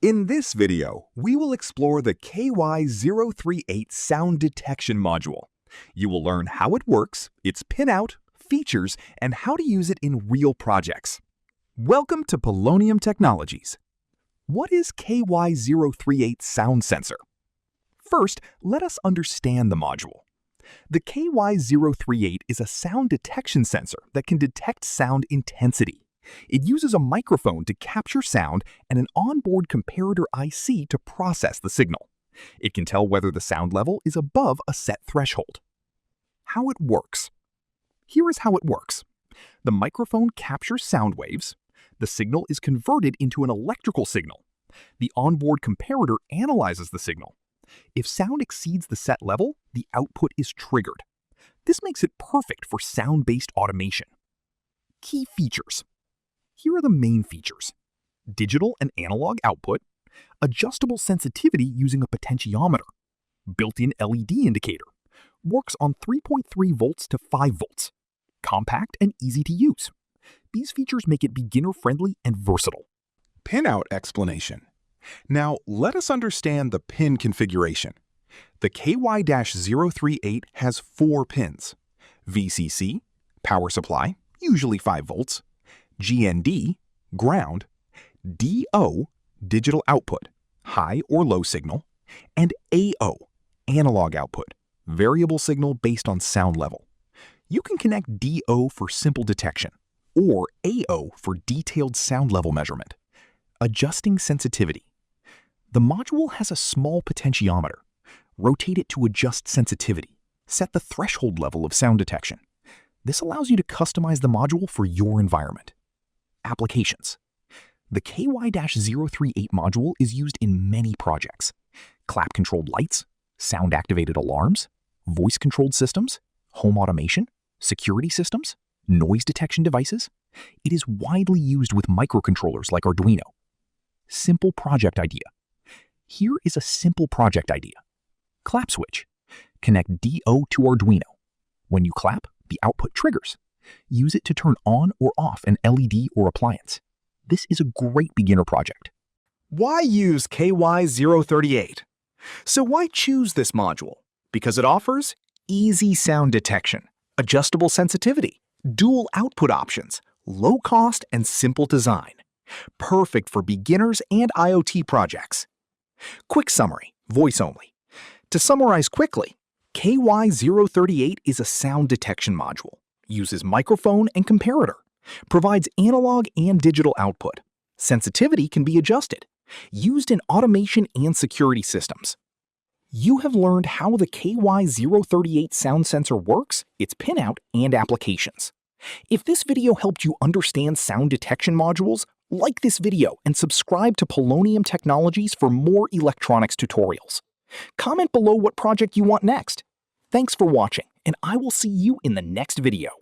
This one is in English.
In this video, we will explore the KY-038 sound detection module. You will learn how it works, its pinout, features, and how to use it in real projects. Welcome to Polonium Technologies. What is KY-038 sound sensor? First, let us understand the module. The KY-038 is a sound detection sensor that can detect sound intensity. It uses a microphone to capture sound and an onboard comparator IC to process the signal. It can tell whether the sound level is above a set threshold. How it works. Here is how it works. The microphone captures sound waves. The signal is converted into an electrical signal. The onboard comparator analyzes the signal. If sound exceeds the set level, the output is triggered. This makes it perfect for sound-based automation. Key features. Here are the main features: digital and analog output, adjustable sensitivity using a potentiometer, built-in LED indicator, works on 3.3 volts to 5 volts, compact and easy to use. These features make it beginner-friendly and versatile. Pinout explanation. Now, let us understand the pin configuration. The KY-038 has 4 pins: VCC, power supply, usually 5 volts, GND, ground, DO, digital output, high or low signal, and AO, analog output, variable signal based on sound level. You can connect DO for simple detection, or AO for detailed sound level measurement. Adjusting sensitivity. The module has a small potentiometer. Rotate it to adjust sensitivity. Set the threshold level of sound detection. This allows you to customize the module for your environment. Applications. The KY-038 module is used in many projects: clap-controlled lights, sound-activated alarms, voice-controlled systems, home automation, security systems, noise detection devices. It is widely used with microcontrollers like Arduino. Simple project idea. Here is a simple project idea. Clap switch. Connect DO to Arduino. When you clap, the output triggers. Use it to turn on or off an LED or appliance. This is a great beginner project. Why use KY-038? So why choose this module? Because it offers easy sound detection, adjustable sensitivity, dual output options, low cost and simple design. Perfect for beginners and IoT projects. Quick summary, voice only. To summarize quickly, KY-038 is a sound detection module. Uses microphone and comparator, provides analog and digital output. Sensitivity can be adjusted, used in automation and security systems. You have learned how the KY-038 sound sensor works, its pinout, and applications. If this video helped you understand sound detection modules, like this video and subscribe to Polonium Technologies for more electronics tutorials. Comment below what project you want next. Thanks for watching, and I will see you in the next video.